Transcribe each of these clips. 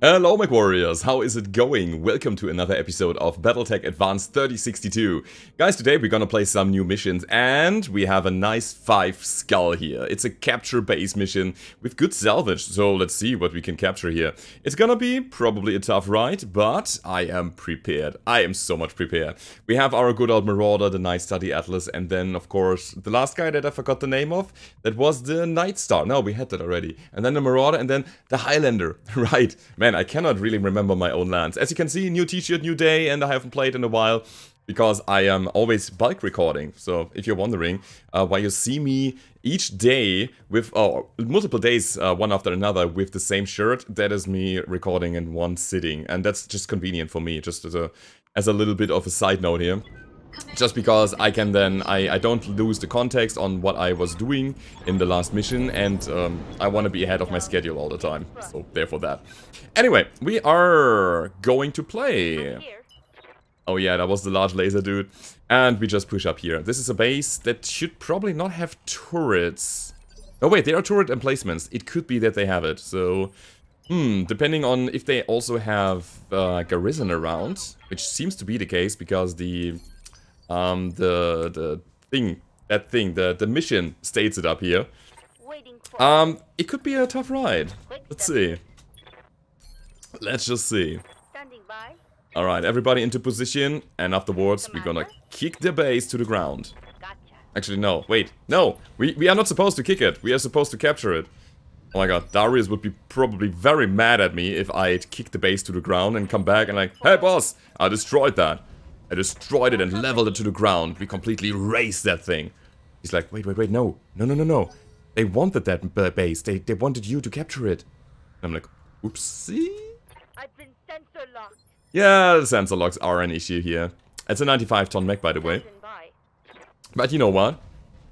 Hello Mech Warriors, how is it going? Welcome to another episode of Battletech Advanced 3062. Guys, today we're gonna play some new missions and we have a nice 5 skull here. It's a capture base mission with good salvage, so let's see what we can capture here. It's gonna be probably a tough ride, but I am prepared. I am so much prepared. We have our good old Marauder, the Night Study Atlas, and then of course the last guy that I forgot the name of, that was the Night Star. No, we had that already. And then the Marauder and then the Highlander. Right. Man, I cannot really remember my own lands. As you can see, new t-shirt, new day, and I haven't played in a while because I am always bulk recording. So if you're wondering why you see me each day with multiple days one after another with the same shirt, that is me recording in one sitting, and that's just convenient for me. Just as a little bit of a side note here. Just because I can then, I don't lose the context on what I was doing in the last mission, and I want to be ahead of my schedule all the time, so therefore that. Anyway, we are going to play. Oh yeah, that was the large laser dude. And we just push up here. This is a base that should probably not have turrets. Oh wait, there are turret emplacements. It could be that they have it, so... depending on if they also have garrison around, which seems to be the case because the mission states it up here. It could be a tough ride. Let's see. Let's just see. Alright, everybody into position, and afterwards we're gonna kick the base to the ground. Actually, no, wait, no! We are not supposed to kick it, we are supposed to capture it. Oh my god, Darius would be probably very mad at me if I'd kick the base to the ground and come back and like, hey boss, I destroyed that. I destroyed it and leveled it to the ground. We completely razed that thing. He's like, wait, no. No. They wanted that base. They wanted you to capture it. And I'm like, oopsie? I've been sensor locked. Yeah, the sensor locks are an issue here. It's a 95-ton mech, by the way. But you know what?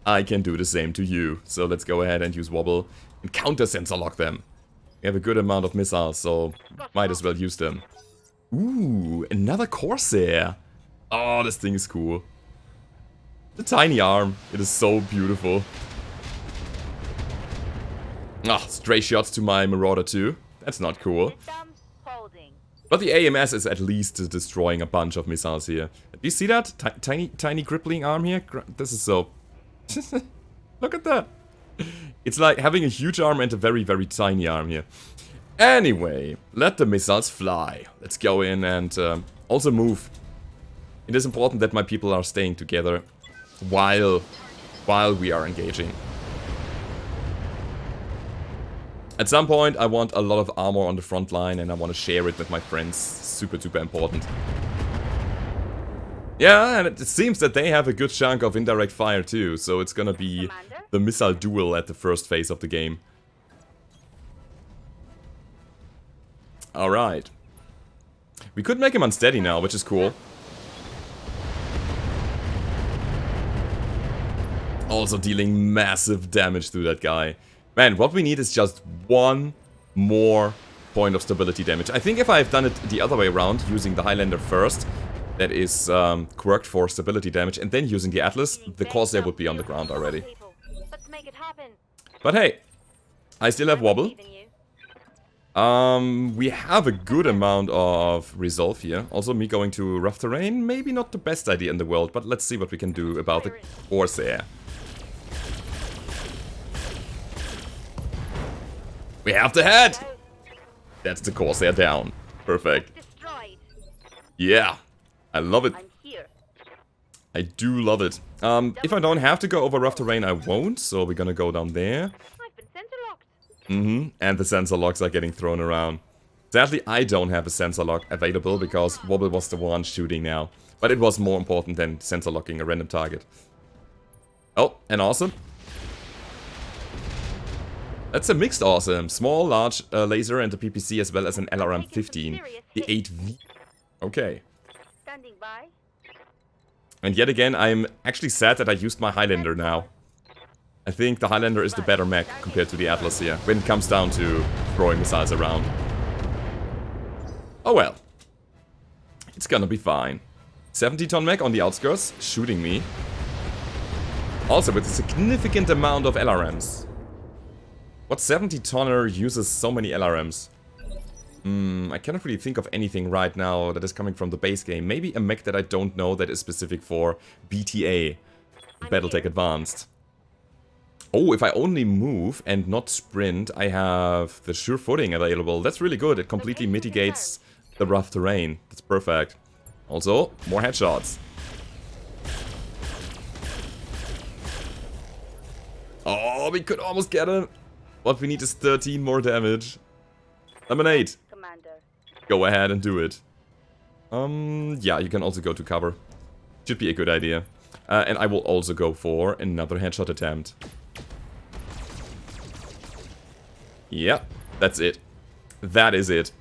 I can do the same to you. So let's go ahead and use Wobble and counter sensor lock them. We have a good amount of missiles, so might as well use them. Ooh, another Corsair. Oh, this thing is cool. The tiny arm. It is so beautiful. Ah, stray shots to my Marauder too. That's not cool. But the AMS is at least destroying a bunch of missiles here. Do you see that? Tiny crippling arm here? This is so... Look at that. It's like having a huge arm and a very, very tiny arm here. Anyway, let the missiles fly. Let's go in and also move. It is important that my people are staying together while we are engaging. At some point I want a lot of armor on the front line and I want to share it with my friends. Super important. Yeah, and it seems that they have a good chunk of indirect fire too, so it's gonna be the missile duel at the first phase of the game. Alright. We could make him unsteady now, which is cool. Also dealing massive damage to that guy. Man, what we need is just one more point of stability damage. I think if I've done it the other way around, using the Highlander first, that is quirked for stability damage, and then using the Atlas, the Corsair would be on the ground already. But hey, I still have Wobble. We have a good amount of resolve here. Also, me going to rough terrain, maybe not the best idea in the world, but let's see what we can do about the Corsair. We have the head! That's the Corsair down. Perfect. Yeah, I love it. I do love it. If I don't have to go over rough terrain, I won't, so we're gonna go down there. And the sensor locks are getting thrown around. Sadly, I don't have a sensor lock available because Wobble was the one shooting now. But it was more important than sensor locking a random target. Oh, and awesome. That's a mixed awesome. Small, large laser and a PPC as well as an LRM-15. The 8V. Okay. And yet again, I'm actually sad that I used my Highlander now. I think the Highlander is the better mech compared to the Atlas here, when it comes down to throwing missiles around. Oh well. It's gonna be fine. 70-ton mech on the outskirts, shooting me. Also with a significant amount of LRMs. What 70-tonner uses so many LRMs? I cannot really think of anything right now that is coming from the base game. Maybe a mech that I don't know that is specific for BTA, Battletech Advanced. Oh, if I only move and not sprint, I have the sure footing available. That's really good. It completely mitigates the rough terrain. That's perfect. Also, more headshots. Oh, we could almost get him. What we need is 13 more damage. Lemonade. Commander. Go ahead and do it. Yeah, you can also go to cover. Should be a good idea. And I will also go for another headshot attempt. Yeah, that's it. That is it.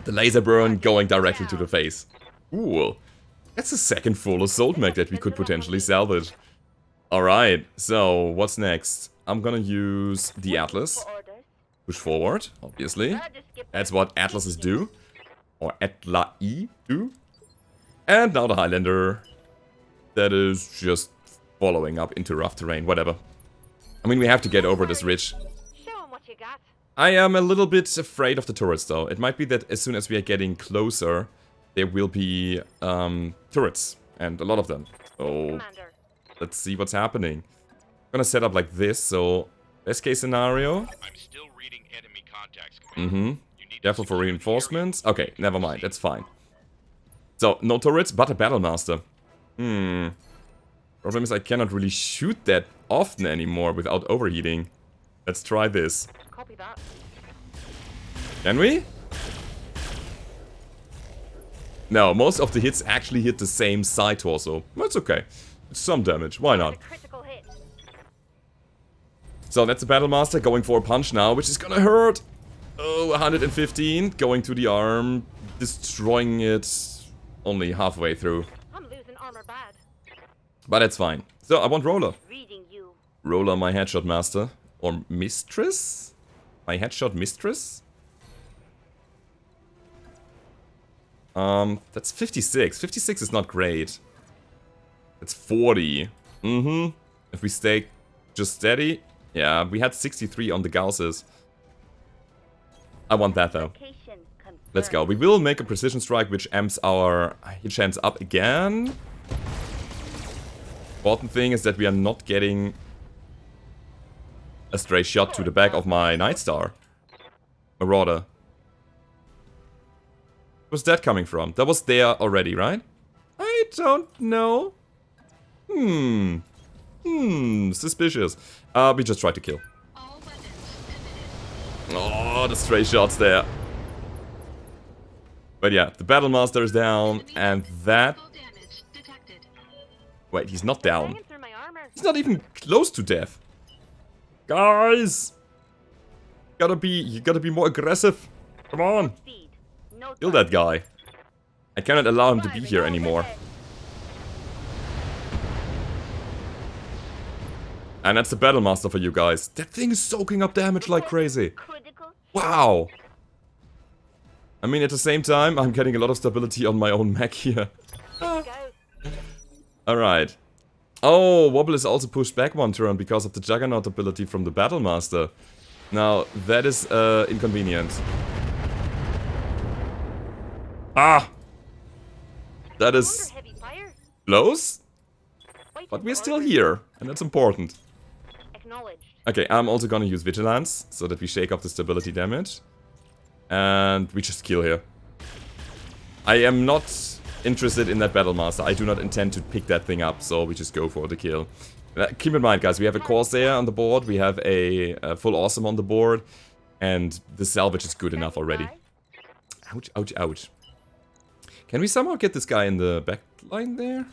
The laser burn going directly to the face. Cool. That's a second full assault mech that we could potentially salvage. Alright, so what's next? I'm gonna use the Atlas. Push forward, obviously. That's what Atlases do. Or Atla-E do. And now the Highlander. That is just following up into rough terrain, whatever. I mean, we have to get over this ridge. I am a little bit afraid of the turrets, though. It might be that as soon as we are getting closer, there will be turrets. And a lot of them. So, let's see what's happening. I'm gonna set up like this, so best case scenario. I'm still reading enemy contacts. Careful for reinforcements. Okay, never mind, that's fine. So, no turrets, but a Battlemaster. Problem is I cannot really shoot that often anymore without overheating. Let's try this. Copy that. Can we? No, most of the hits actually hit the same side torso. That's okay. It's some damage, why not? Critical hit. So that's the Battlemaster going for a punch now, which is gonna hurt. Oh, 115, going to the arm, destroying it only halfway through. I'm losing armor bad. But that's fine. So I want Roller. Reading you. Roller, my headshot master. Or mistress? My headshot mistress? That's 56. 56 is not great. It's 40. If we stay just steady. Yeah, we had 63 on the Gausses. I want that though. Let's go. We will make a precision strike which amps our hit chance up again. Important thing is that we are not getting a stray shot to the back of my Nightstar. Marauder. Where's that coming from? That was there already, right? I don't know. Suspicious. We just tried to kill. Oh, the stray shots there. But yeah, the Battlemaster is down, and that... Wait, he's not down. He's not even close to death. Guys! You gotta be more aggressive. Come on. Kill that guy. I cannot allow him to be here anymore. And that's the Battlemaster for you guys. That thing is soaking up damage like crazy. Wow. I mean, at the same time, I'm getting a lot of stability on my own mech here. Alright. Oh, Wobble is also pushed back one turn because of the Juggernaut ability from the Battlemaster. Now, that is inconvenient. Ah! That is close, but we're still here, and that's important. Okay, I'm also gonna use Vigilance, so that we shake off the stability damage. And we just kill here. I am not interested in that Battlemaster. I do not intend to pick that thing up, so we just go for the kill. Keep in mind, guys, we have a Corsair on the board, we have a full Awesome on the board, and the salvage is good enough already. Ouch, ouch, ouch. Can we somehow get this guy in the back line there?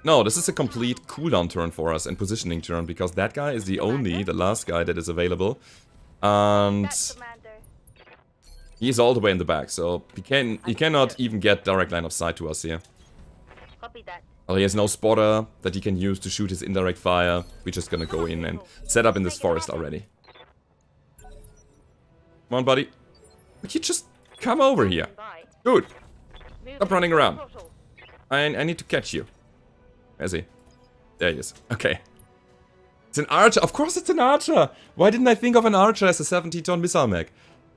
No, this is a complete cooldown turn for us and positioning turn, because that guy is the last guy that is available. And he's all the way in the back, so he cannot even get direct line of sight to us here. Well, he has no spotter that he can use to shoot his indirect fire. We're just gonna go in and set up in this forest already. Come on, buddy. Would you just come over here? Dude, stop running around. I need to catch you. Where's he? There he is. Okay. It's an archer. Of course it's an archer. Why didn't I think of an archer as a 70-ton missile mech?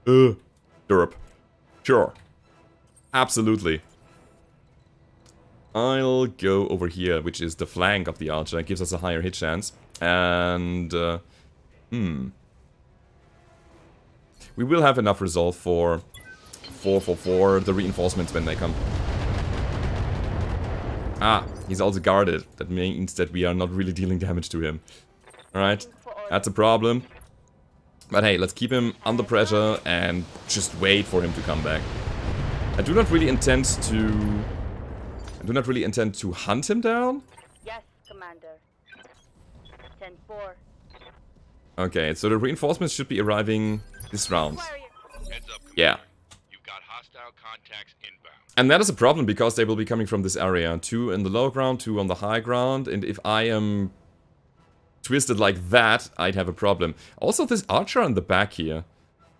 Derp. Sure. Absolutely. I'll go over here, which is the flank of the archer. It gives us a higher hit chance. And, we will have enough resolve for the reinforcements when they come. Ah, he's also guarded. That means that we are not really dealing damage to him. Alright, that's a problem. But hey, let's keep him under pressure and just wait for him to come back. I do not really intend to hunt him down. Yes, Commander. 10-4. Okay, so the reinforcements should be arriving this round. Heads up, Commander. Yeah. You've got hostile contacts inbound. And that is a problem because they will be coming from this area. 2 in the low ground, 2 on the high ground. And if I am twisted like that, I'd have a problem. Also, this archer on the back here.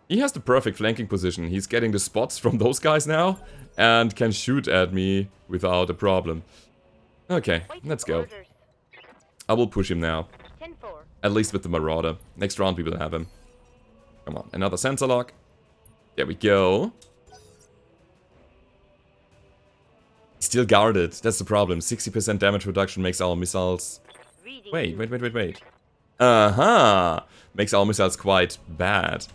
He has the perfect flanking position. He's getting the spots from those guys now and can shoot at me without a problem. Okay, let's go. I will push him now. 10-4. At least with the Marauder. Next round we will have him. Come on, another sensor lock. There we go. Still guarded, that's the problem. 60% damage reduction makes our missiles... Wait. Uh-huh! Makes our missiles quite bad.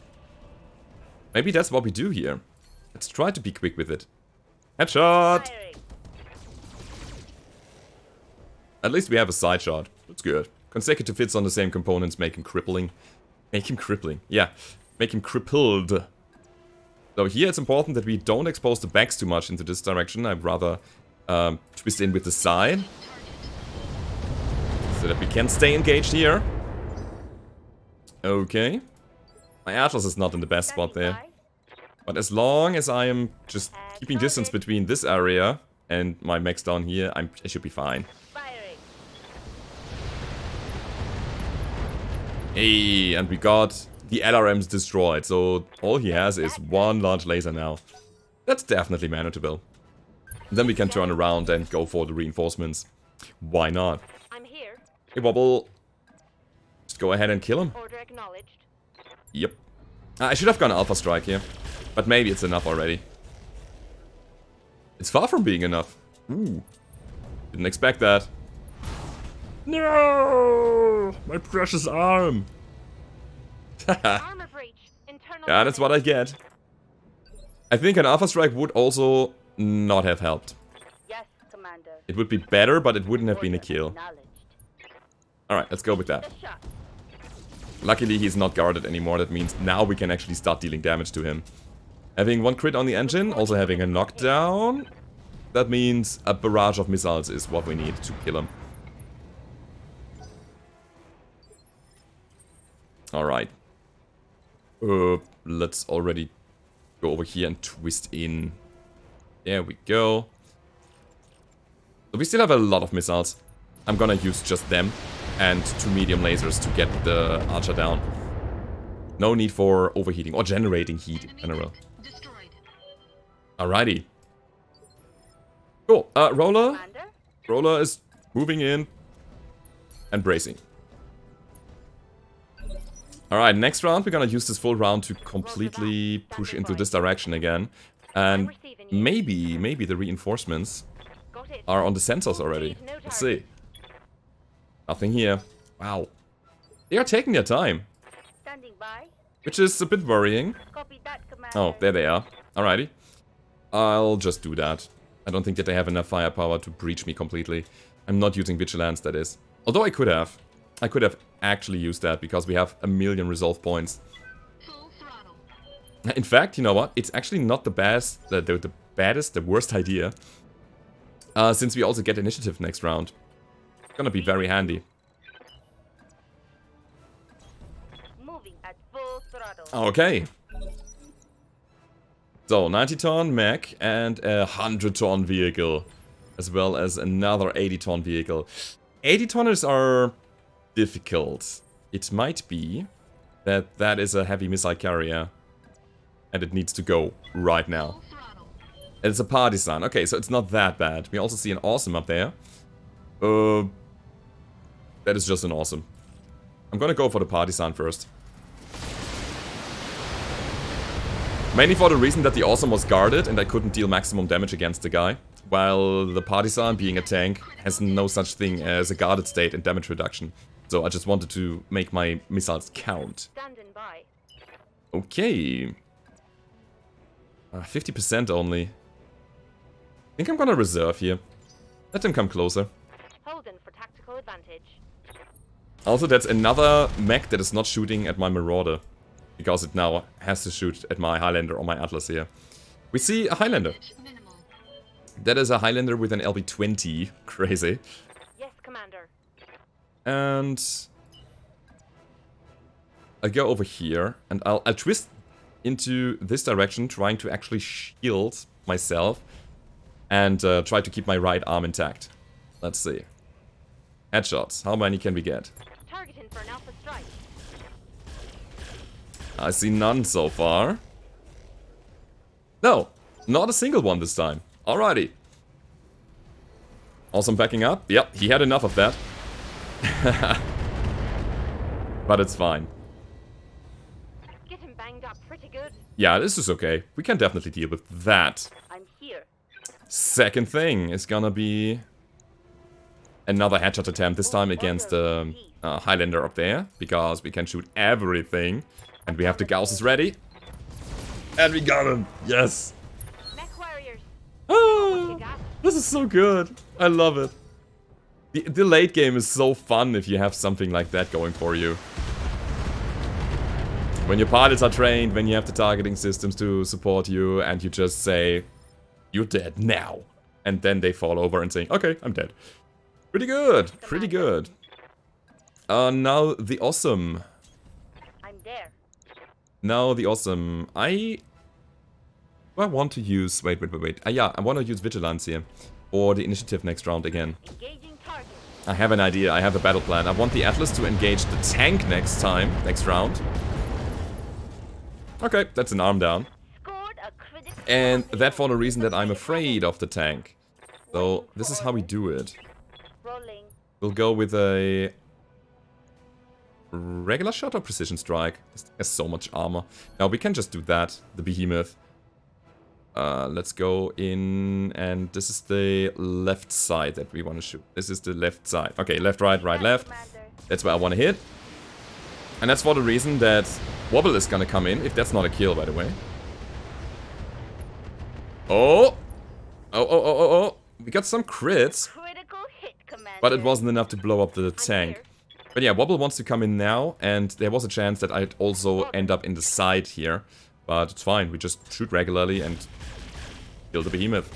Maybe that's what we do here. Let's try to be quick with it. Headshot! At least we have a side shot. That's good. Consecutive hits on the same components make him crippling. Make him crippling. Yeah. Make him crippled. So here it's important that we don't expose the backs too much into this direction. I'd rather twist in with the side. So that we can stay engaged here. Okay. My Atlas is not in the best spot there. But as long as I am just keeping distance between this area and my mechs down here, I should be fine. Hey, and we got the LRMs destroyed, so all he has is one large laser now. That's definitely manageable. Then we can turn around and go for the reinforcements. Why not? I'm here. Hey, Wobble. Just go ahead and kill him. Order acknowledged. Yep. I should have gone Alpha Strike here. But maybe it's enough already. It's far from being enough. Ooh. Didn't expect that. No! My precious arm! Armor breach. Internal Yeah, that's what I get. I think an Alpha Strike would also not have helped. Yes, Commander. It would be better, but it wouldn't have been a kill. Alright, let's go with that. The shot. Luckily, he's not guarded anymore. That means now we can actually start dealing damage to him. Having 1 crit on the engine, also having a knockdown. That means a barrage of missiles is what we need to kill him. Alright. Let's already go over here and twist in. There we go. So we still have a lot of missiles. I'm gonna use just them and 2 medium lasers to get the archer down. No need for overheating or generating heat in general. Alrighty. Cool. Roller. Commander. Roller is moving in and bracing. Alright, next round we're gonna use this full round to completely push into this direction again. And maybe the reinforcements Got it. are on the sensors already. Let's see. Nothing here. Wow. They are taking their time, Standing by. which is a bit worrying. Copy that, Commander. Oh, there they are. Alrighty. I'll just do that. I don't think that they have enough firepower to breach me completely. I'm not using Vigilance, that is. Although I could have. I could have actually used that because we have 1,000,000 resolve points. In fact, you know what? It's actually not the best, the worst idea. Since we also get initiative next round. It's gonna be very handy. Moving at full throttle. Okay. So, 90-ton mech and a 100-ton vehicle. As well as another 80-ton vehicle. 80-tonners are difficult. It might be that is a heavy missile carrier. And it needs to go right now. It's a partisan. Okay, so it's not that bad. We also see an awesome up there. That is just an awesome. I'm gonna go for the partisan first. Mainly for the reason that the Awesome was guarded and I couldn't deal maximum damage against the guy. While the Partisan, being a tank, has no such thing as a guarded state and damage reduction. So I just wanted to make my missiles count. Standing by. Okay. 50% only. I think I'm gonna reserve here. Let them come closer. Holding for tactical advantage. Also, that's another mech that is not shooting at my Marauder. Because it now has to shoot at my Highlander or my Atlas here. We see a Highlander. That is a Highlander with an LB-20. Crazy. Yes, Commander. And I'll go over here and I'll twist into this direction, trying to actually shield myself and try to keep my right arm intact. Let's see. Headshots. How many can we get? Targeting for an alpha strike. I see none so far. No, not a single one this time. Alrighty. Awesome backing up. Yep, he had enough of that. But it's fine. Getting banged up pretty good. Yeah, this is okay. We can definitely deal with that. I'm here. Second thing is gonna be another headshot attempt, this time against the Highlander up there, because we can shoot everything. And we have the Gausses ready. And we got him! Yes! Mech warriors. Ah, this is so good. I love it. The late game is so fun if you have something like that going for you. When your pilots are trained, when you have the targeting systems to support you, and you just say, "You're dead now." And then they fall over and say, "Okay, I'm dead." Pretty good, pretty good. Now the Awesome. I'm there. Now the Awesome. I want to use... Wait. Yeah, I want to use Vigilance here. Or the Initiative next round again. Engaging target. I have an idea, I have a battle plan. I want the Atlas to engage the tank next round. Okay, that's an arm down. Scored a critical. And that for the reason that I'm afraid of the tank. So, this is how we do it. Rolling. We'll go with a... regular shot or precision strike? This thing has so much armor. Now we can just do that, the behemoth. Let's go in, and this is the left side that we want to shoot. This is the left side. Okay, left, right, right, left. That's where I want to hit. And that's for the reason that Wobble is gonna come in, if that's not a kill, by the way. Oh! Oh. We got some crits. Critical hit, Commander. But it wasn't enough to blow up the tank. But yeah, Wobble wants to come in now, and there was a chance that I'd also end up in the side here. But it's fine, we just shoot regularly and kill the behemoth.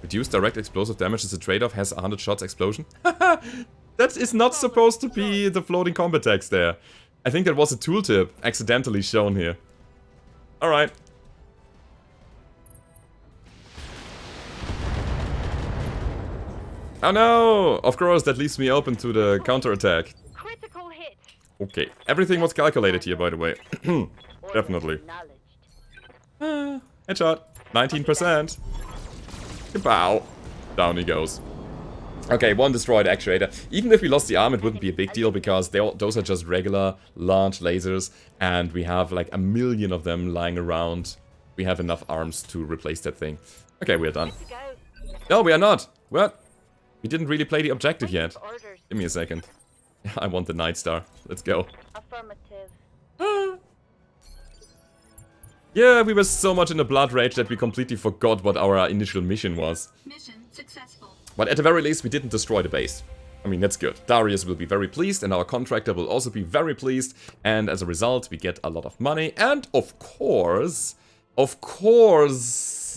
Reduce direct explosive damage as a trade-off, has 100 shots explosion. That is not supposed to be the floating combat text there. I think that was a tooltip accidentally shown here. Alright. Oh no! Of course, that leaves me open to the counterattack. Critical hit. Okay, everything was calculated here, by the way. Definitely. Headshot. 19%. Kapow. Down he goes. Okay, one destroyed actuator. Even if we lost the arm, it wouldn't be a big deal, because those are just regular, large lasers, and we have like a million of them lying around. We have enough arms to replace that thing. Okay, we're done. No, we are not. What? We didn't really play the objective yet. Give me a second. I want the Night Star. Let's go. Affirmative. Yeah, we were so much in a blood rage that we completely forgot what our initial mission was. Mission successful. But at the very least, we didn't destroy the base. I mean, that's good. Darius will be very pleased, and our contractor will also be very pleased. And as a result, we get a lot of money. And of course,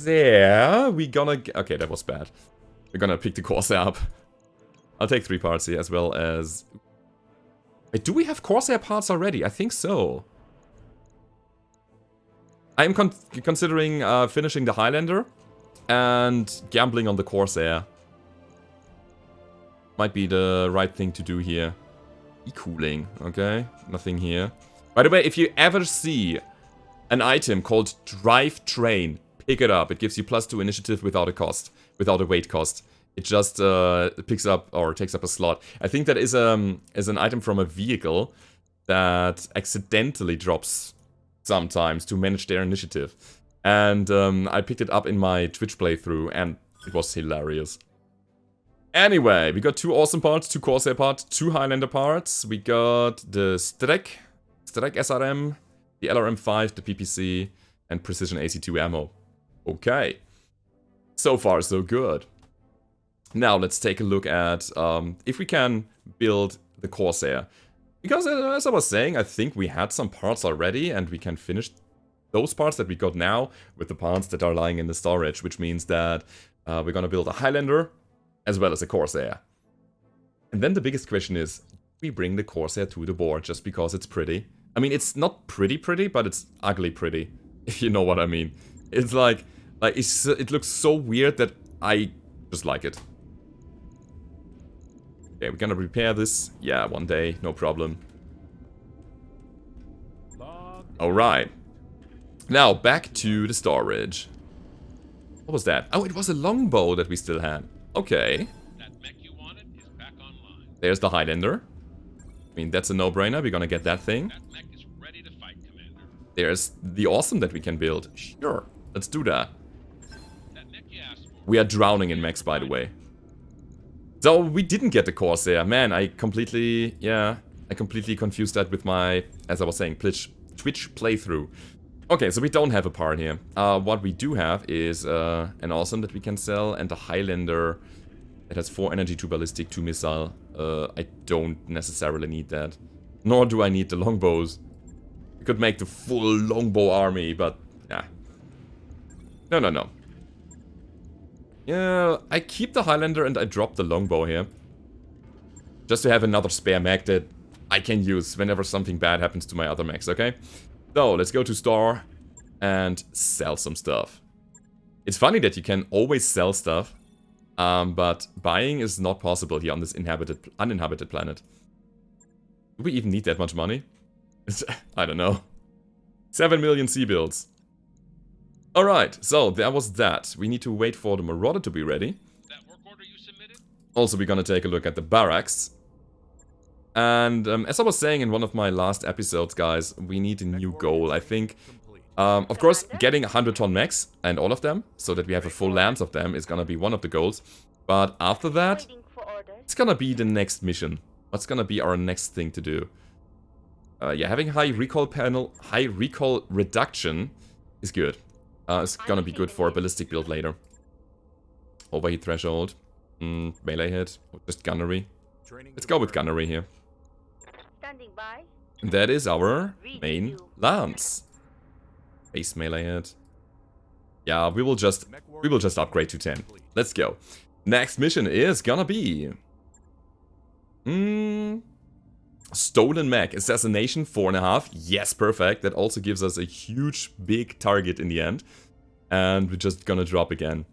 yeah, we gonna... Okay, that was bad. We're gonna pick the Corsair up. I'll take 3 parts here, as well as... Wait, do we have Corsair parts already? I think so. I'm considering finishing the Highlander and gambling on the Corsair. Might be the right thing to do here. E-cooling, okay? Nothing here. By the way, if you ever see an item called Drive Train, pick it up. It gives you +2 initiative without a cost, without a weight cost. It just picks up or takes up a slot. I think that is an item from a vehicle that accidentally drops sometimes to manage their initiative. And I picked it up in my Twitch playthrough, and it was hilarious. Anyway, we got 2 awesome parts, 2 Corsair parts, 2 Highlander parts. We got the Strek SRM, the LRM-5, the PPC, and Precision AC-2 ammo. Okay. So far, so good. Now, let's take a look at if we can build the Corsair. Because, as I was saying, I think we had some parts already, and we can finish those parts that we got now with the parts that are lying in the storage, which means that we're gonna build a Highlander as well as a Corsair. And then the biggest question is, do we bring the Corsair to the board just because it's pretty? I mean, it's not pretty, but it's ugly pretty, if you know what I mean. It's like it looks so weird that I just like it. Okay, we're gonna repair this. Yeah, one day, no problem. Alright. Now, back to the storage. What was that? Oh, it was a longbow that we still had. Okay. That mech you wanted is back online. There's the Highlander. I mean, that's a no-brainer. We're gonna get that thing. That mech is ready to fight, Commander. There's the awesome that we can build. Sure, let's do that. That mech you asked for. We are drowning in mechs, by the way. So, we didn't get the Corsair. Man, I completely confused that with my, as I was saying, Twitch playthrough. Okay, so we don't have a part here. What we do have is an awesome that we can sell, and a Highlander that has 4 energy, 2 ballistic, 2 missile. I don't necessarily need that. Nor do I need the longbows. We could make the full longbow army, but yeah. No. Yeah, I keep the Highlander and I drop the longbow here. Just to have another spare mech that I can use whenever something bad happens to my other mechs, okay? So, let's go to store and sell some stuff. It's funny that you can always sell stuff, but buying is not possible here on this uninhabited planet. Do we even need that much money? I don't know. 7 million sea builds. Alright, so that was that. We need to wait for the Marauder to be ready. That work order you submitted? Also, we're gonna take a look at the barracks. And as I was saying in one of my last episodes, guys, we need a new goal. I think, of course, getting 100-ton mechs and all of them, so that we have a full lance of them, is gonna be one of the goals. But after that, it's gonna be the next mission. What's gonna be our next thing to do? Yeah, having high recoil reduction is good. It's gonna be good for a ballistic build later. Overheat threshold, melee hit, or just gunnery. Let's go with gunnery here. Standing by. That is our main lance. Base melee hit. Yeah, we will just upgrade to 10. Let's go. Next mission is gonna be Stolen Mech. Assassination 4.5. Yes, perfect. That also gives us a huge big target in the end. And we're just gonna drop again.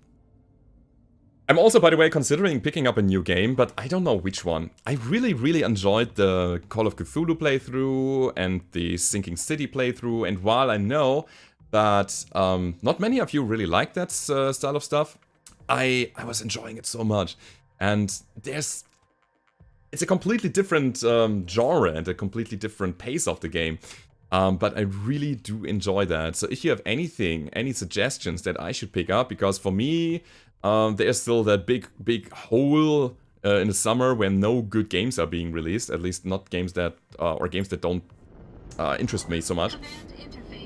I'm also, by the way, considering picking up a new game, but I don't know which one. I really enjoyed the Call of Cthulhu playthrough and the Sinking City playthrough, and while I know that not many of you really like that style of stuff, I was enjoying it so much. And it's a completely different genre and a completely different pace of the game. But I really do enjoy that. So if you have any suggestions that I should pick up, because for me, there's still that big hole in the summer when no good games are being released, at least not games that, or games that don't interest me so much.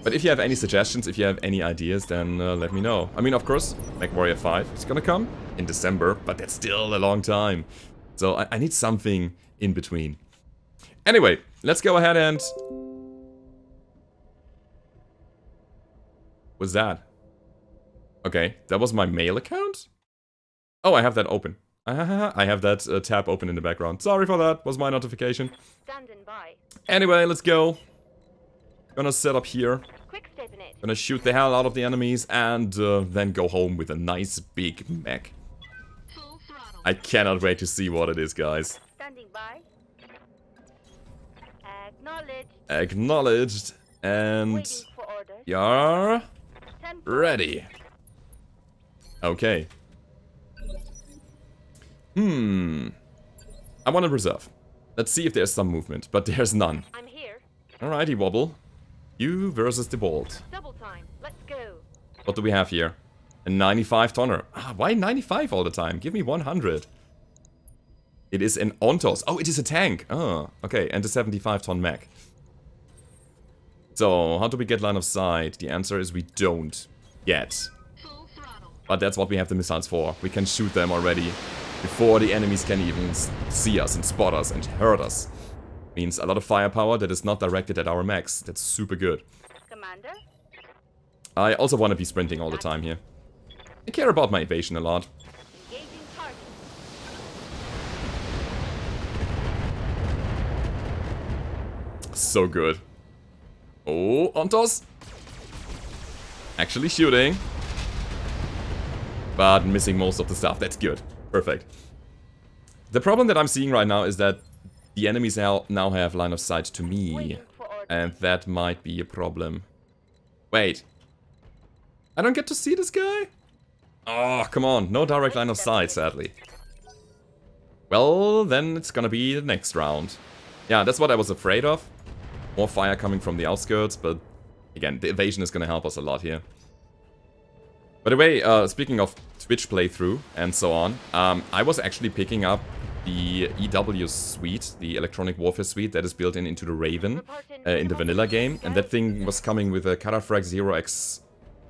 But if you have any suggestions, if you have any ideas, then let me know. I mean, of course, MechWarrior 5 is gonna come in December, but that's still a long time. So I need something in between. Anyway, let's go ahead and... What's that? Okay, that was my mail account? Oh, I have that open. I have that tab open in the background. Sorry for that, was my notification. Standing by. Anyway, let's go. Gonna set up here. Quick step in it. Gonna shoot the hell out of the enemies and then go home with a nice big mech. I cannot wait to see what it is, guys. Standing by. Acknowledged. Acknowledged. And Waiting for orders. you're 10 ready. Okay. I want to reserve. Let's see if there's some movement, but there's none. I'm here. Alrighty, Wobble. You versus the Bolt. Double time. Let's go. What do we have here? A 95 tonner. Why 95 all the time? Give me 100. It is an Ontos. Oh, it is a tank. Oh, okay. And a 75 ton mech. So, how do we get line of sight? The answer is we don't yet. But that's what we have the missiles for. We can shoot them already before the enemies can even see us and spot us and hurt us. Means a lot of firepower that is not directed at our mechs. That's super good. Commander? I also want to be sprinting all the time here. I care about my evasion a lot. Engaging target. So good. Oh, Ontos. Actually shooting. But missing most of the stuff. That's good. Perfect. The problem that I'm seeing right now is that the enemies now have line of sight to me. Waiting for orders. And that might be a problem. Wait. I don't get to see this guy? Oh, come on. No direct line of sight, sadly. Well, then it's gonna be the next round. Yeah, that's what I was afraid of. More fire coming from the outskirts, but again, the evasion is gonna help us a lot here. By the way, speaking of Twitch playthrough and so on, I was actually picking up the EW suite, the Electronic Warfare suite that is built into the Raven in the vanilla game, and that thing was coming with a Cataphrag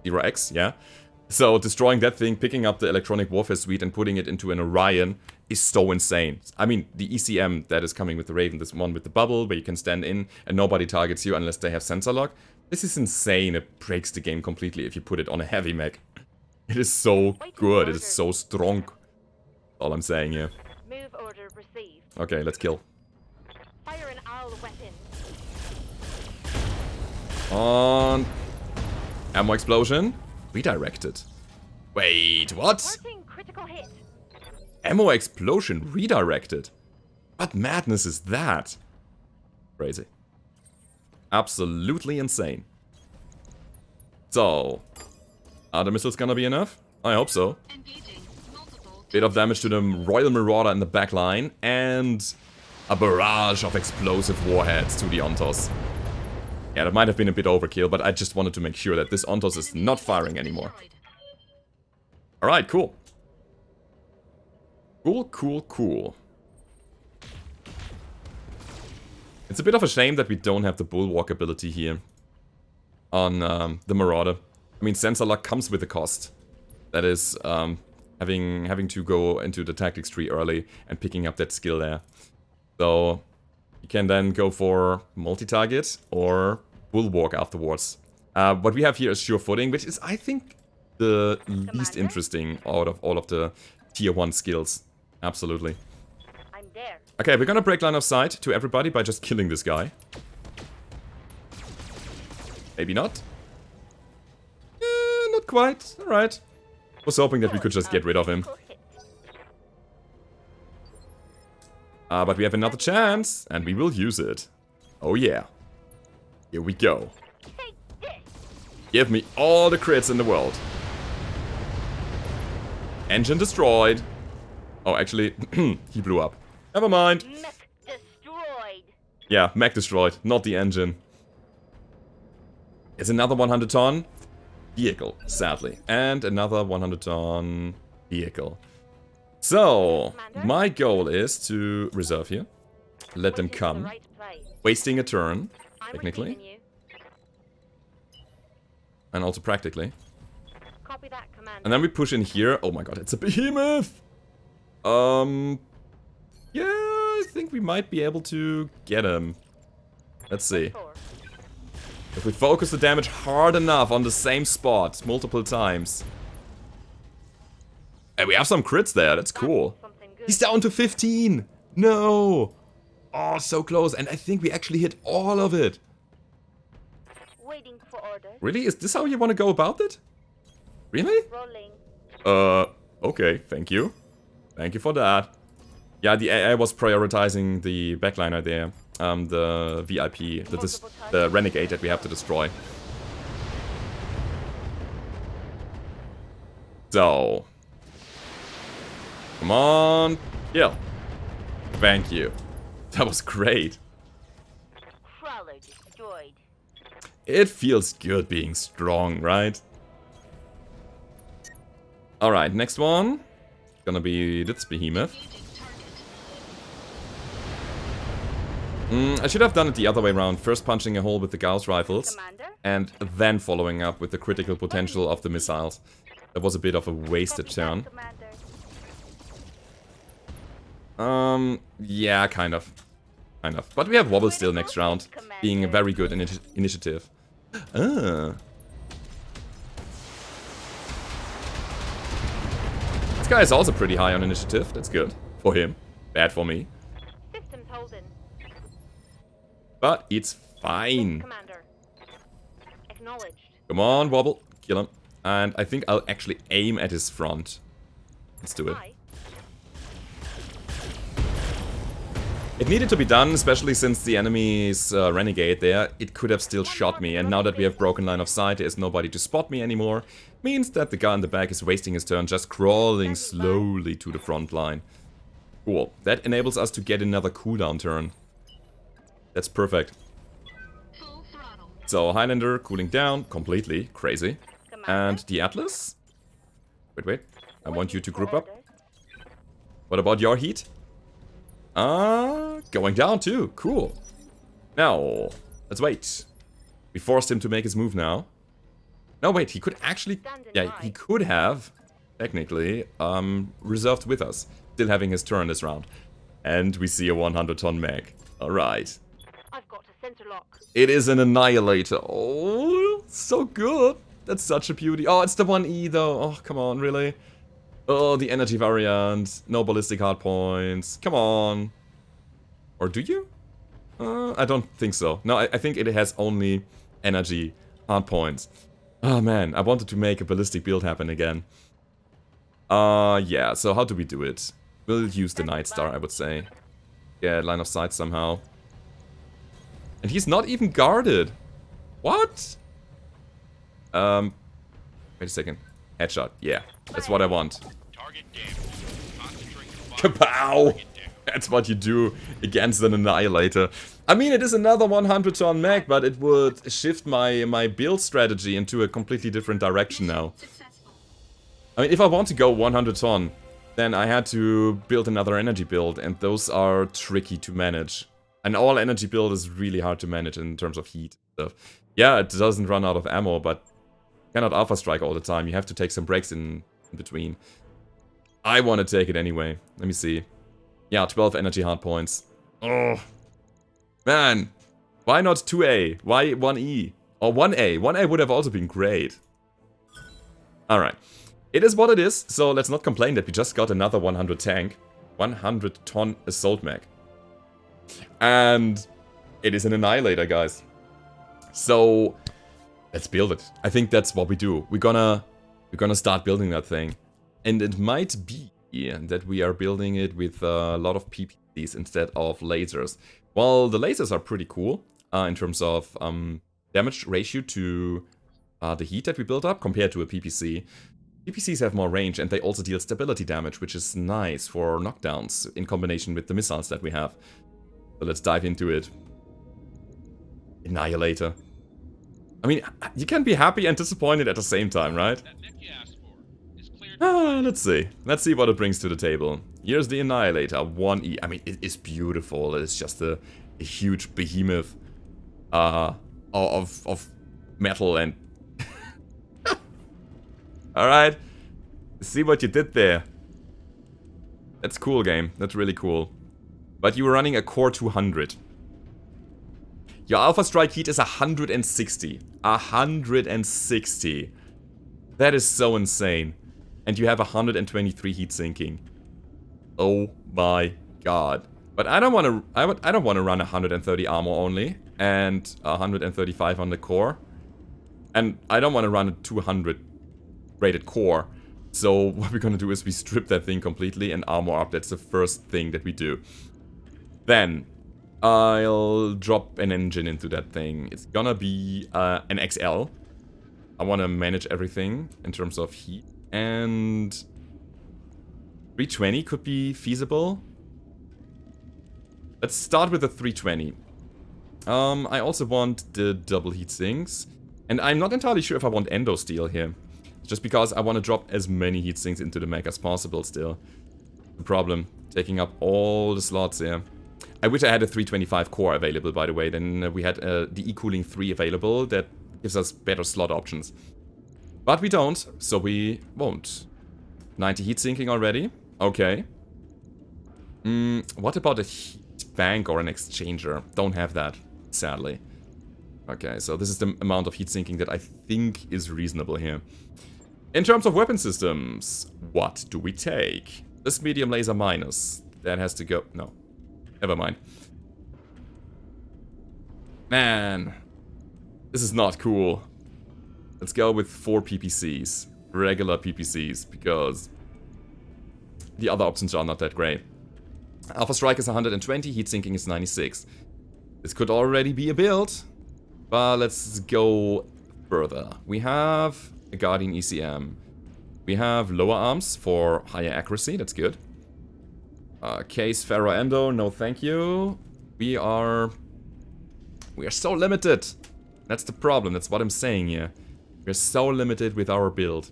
0x, yeah? So destroying that thing, picking up the Electronic Warfare suite and putting it into an Orion is so insane. I mean, the ECM that is coming with the Raven, this one with the bubble where you can stand in and nobody targets you unless they have sensor lock. This is insane. It breaks the game completely if you put it on a heavy mech. It is so good. It is so strong. That's all I'm saying here. Move order received. Okay, let's kill. Fire an owl weapon. On. Ammo explosion. Redirected. Wait, what? Reporting critical hit. Ammo explosion redirected. What madness is that? Crazy. Absolutely insane. So, are the missiles gonna be enough? I hope so. Bit of damage to the Royal Marauder in the back line, and a barrage of explosive warheads to the Ontos. Yeah, that might have been a bit overkill, but I just wanted to make sure that this Ontos is not firing anymore. Alright, cool. Cool. It's a bit of a shame that we don't have the Bulwark ability here on the Marauder. I mean, sensor lock comes with a cost. That is having to go into the tactics tree early and picking up that skill there. So you can then go for multi-target or Bulwark afterwards. What we have here is Sure Footing, which is, I think, the least interesting out of all of the tier 1 skills. Absolutely. I'm there. Okay, we're gonna break line of sight to everybody by just killing this guy. Maybe not. Not quite. Alright. Was hoping that we could just get rid of him. But we have another chance, and we will use it. Oh yeah. Here we go. Take this. Give me all the crits in the world. Engine destroyed. Oh, actually, he blew up. Never mind. Mech destroyed. Yeah, mech destroyed, not the engine. It's another 100 ton vehicle, sadly. And another 100 ton vehicle. So, my goal is to reserve here. Let them come. Wasting a turn, technically. And also practically. Copy that, Commander. And then we push in here. Oh my god, it's a behemoth! Yeah, I think we might be able to get him. Let's see. If we focus the damage hard enough on the same spot multiple times. Hey, we have some crits there, that's cool. He's down to 15! No! Oh, so close, and I think we actually hit all of it. Waiting for orders. Really? Is this how you want to go about it? Really? Rolling. Okay, thank you. Thank you for that. Yeah, the AI was prioritizing the backliner there. The VIP, the Renegade that we have to destroy. So. Come on. Kill. Thank you. That was great. Crawler destroyed. It feels good being strong, right? Alright, next one. Gonna be this behemoth. I should have done it the other way around. First punching a hole with the Gauss rifles. Commander? And then following up with the critical potential of the missiles. That was a bit of a wasted Copy turn. that, Commander. Yeah, kind of. Kind of. But we have Wobble still next round. Being a very good initiative. Ah. This guy is also pretty high on initiative. That's good. For him. Bad for me. Systems holding. But it's fine. Commander. Acknowledged. Come on, Wobble. Kill him. And I think I'll actually aim at his front. Let's do it. Aye. It needed to be done, especially since the enemy's renegade there. It could have still shot me, and now that we have broken line of sight, there's nobody to spot me anymore. Means that the guy in the back is wasting his turn, just crawling slowly to the front line. Cool. That enables us to get another cooldown turn. That's perfect. So, Highlander cooling down completely. Crazy. And the Atlas? Wait. I want you to group up. What about your heat? Going down too. Cool. Now, let's wait. We forced him to make his move now. No, wait, he could actually... Yeah, he could have, technically, reserved with us. Still having his turn this round. And we see a 100-ton mech. Alright. I've got a center lock. It is an Annihilator. Oh, so good. That's such a beauty. Oh, it's the 1E though. Oh, come on, really? Oh, the energy variant. No ballistic hardpoints. Come on. Or do you? I don't think so. No, I think it has only energy hardpoints. Oh man, I wanted to make a ballistic build happen again. Yeah, so how do we do it? We'll use the Night Star, I would say. Yeah, line of sight somehow. And he's not even guarded. What? Wait a second. Headshot. Yeah, that's what I want. Target damage. Concentrate the fire. Kapow! Target damage. That's what you do against an Annihilator. I mean, it is another 100-ton mech, but it would shift my build strategy into a completely different direction now. I mean, if I want to go 100-ton, then I had to build another energy build, and those are tricky to manage. An all-energy build is really hard to manage in terms of heat stuff. Yeah, it doesn't run out of ammo, but cannot Alpha Strike all the time. You have to take some breaks in between. I want to take it anyway. Let me see. Yeah, 12 energy hard points. Oh, man. Why not 2A? Why 1E? Or 1A? 1A would have also been great. Alright. It is what it is, so let's not complain that we just got another 100 tank. 100-ton assault mech. And it is an Annihilator, guys. So, let's build it. I think that's what we do. We're gonna start building that thing. And it might be that we are building it with a lot of PPCs instead of lasers. Well, the lasers are pretty cool in terms of damage ratio to the heat that we build up compared to a PPC. PPCs have more range and they also deal stability damage, which is nice for knockdowns in combination with the missiles that we have. So let's dive into it. Annihilator. I mean, you can be happy and disappointed at the same time, right? That mech you asked for is cleared. Let's see. Let's see what it brings to the table. Here's the Annihilator, 1E. I mean, it is beautiful. It's just a huge behemoth of metal and... Alright. See what you did there. That's cool, game. That's really cool. But you were running a core 200. Your Alpha Strike heat is 160. 160. That is so insane. And you have 123 heat sinking. Oh my god. But I don't want to I don't want to run 130 armor only and 135 on the core. And I don't want to run a 200 rated core. So what we're gonna do is we strip that thing completely and armor up. That's the first thing that we do. Then I'll drop an engine into that thing. It's gonna be an XL. I want to manage everything in terms of heat. And 320 could be feasible. Let's start with the 320. I also want the double heat sinks. And I'm not entirely sure if I want endo steel here. Just because I want to drop as many heat sinks into the mech as possible still. The problem, taking up all the slots here. I wish I had a 325 core available, by the way. Then we had the E-Cooling 3 available. That gives us better slot options. But we don't, so we won't. 90 heat sinking already. Okay. What about a heat bank or an exchanger? Don't have that, sadly. Okay, so this is the amount of heat sinking that I think is reasonable here. In terms of weapon systems, what do we take? This medium laser minus. That has to go... No. Never mind. Man. This is not cool. Let's go with 4 PPCs. Regular PPCs, because the other options are not that great. Alpha Strike is 120, heat sinking is 96. This could already be a build, but let's go further. We have a Guardian ECM. We have lower arms for higher accuracy, that's good. Case Ferro Endo, no thank you. We are so limited. That's the problem, that's what I'm saying here. We're so limited with our build.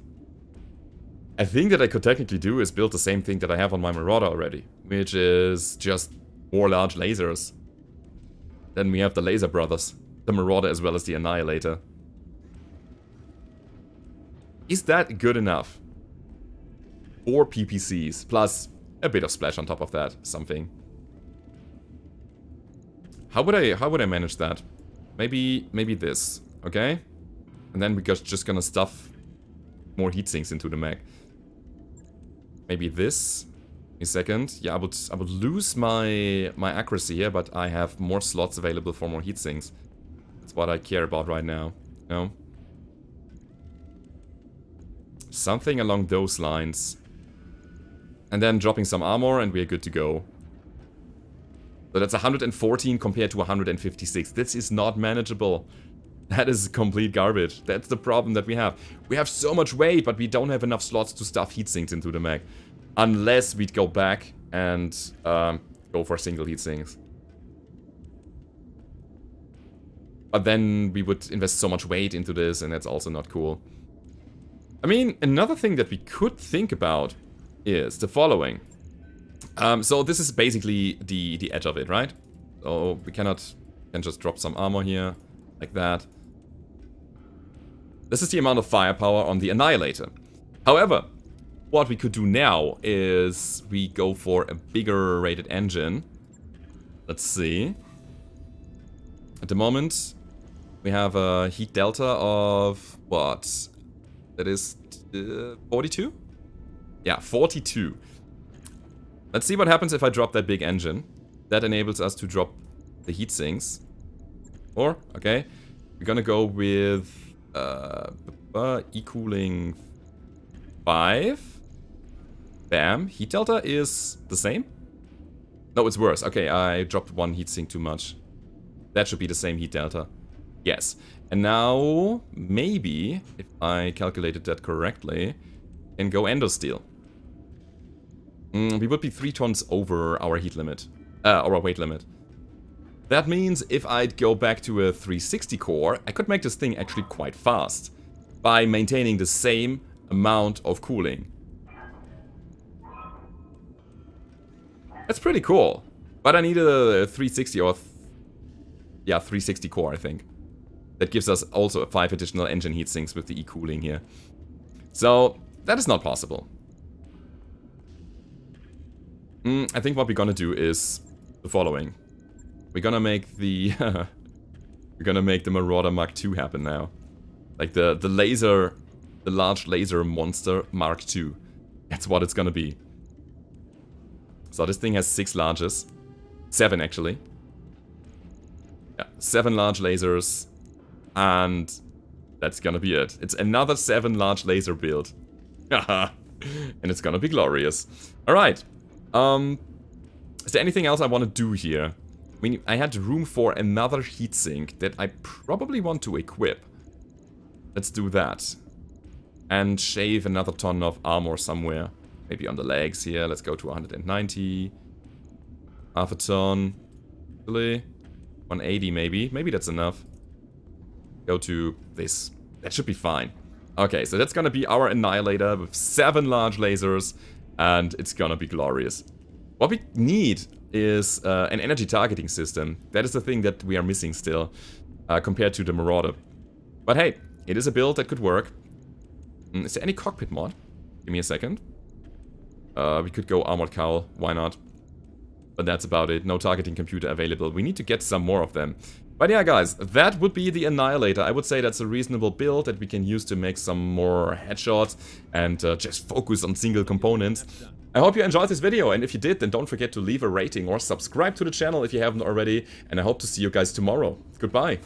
I think that I could technically do is build the same thing that I have on my Marauder already, which is just more large lasers. Then we have the Laser Brothers, the Marauder as well as the Annihilator. Is that good enough? 4 PPCs, plus a bit of splash on top of that, something. How would I manage that? Maybe this, okay? And then we're just gonna stuff more heat sinks into the mech. Maybe this. A second. Yeah, I would lose my accuracy here, but I have more slots available for more heat sinks. That's what I care about right now. No. Something along those lines. And then dropping some armor and we're good to go. So that's 114 compared to 156. This is not manageable. That is complete garbage. That's the problem that we have. We have so much weight, but we don't have enough slots to stuff heat sinks into the mech. Unless we'd go back and go for single heat sinks. But then we would invest so much weight into this, and that's also not cool. I mean, another thing that we could think about is the following. So this is basically the edge of it, right? So we can just drop some armor here, like that. This is the amount of firepower on the Annihilator. However, what we could do now is we go for a bigger rated engine. Let's see. At the moment, we have a heat delta of what? That is 42? Yeah, 42. Let's see what happens if I drop that big engine. That enables us to drop the heat sinks. Or, okay, we're gonna go with E-Cooling 5. Bam. Heat delta is the same? No, it's worse. Okay, I dropped one heat sink too much. That should be the same heat delta. Yes. And now, maybe, if I calculated that correctly, can go endo steel. We would be 3 tons over our heat limit. Our weight limit. That means if I'd go back to a 360 core, I could make this thing actually quite fast. By maintaining the same amount of cooling. That's pretty cool. But I need a 360 or... yeah, 360 core, I think. That gives us also 5 additional engine heat sinks with the E-Cooling here. So, that is not possible. I think what we're gonna do is the following. We're gonna make the... we're gonna make the Marauder Mark II happen now. Like the laser... the large laser monster Mark II. That's what it's gonna be. So this thing has 6 larges. 7 actually. Yeah, 7 large lasers. And that's gonna be it. It's another 7 large laser build. Haha. And it's gonna be glorious. Alright. Is there anything else I want to do here? I mean, I had room for another heatsink that I probably want to equip. Let's do that. And shave another ton of armor somewhere. Maybe on the legs here. Let's go to 190. Half a ton. Really? 180 maybe. Maybe that's enough. Go to this. That should be fine. Okay, so that's gonna be our Annihilator with 7 large lasers, and it's gonna be glorious. What we need is an energy targeting system. That is the thing that we are missing still, compared to the Marauder. But hey, it is a build that could work. Is there any cockpit mod? Give me a second. We could go Armored Cowl, why not? But that's about it, no targeting computer available. We need to get some more of them. But yeah, guys, that would be the Annihilator. I would say that's a reasonable build that we can use to make some more headshots and just focus on single components. I hope you enjoyed this video, and if you did, then don't forget to leave a rating or subscribe to the channel if you haven't already, and I hope to see you guys tomorrow. Goodbye!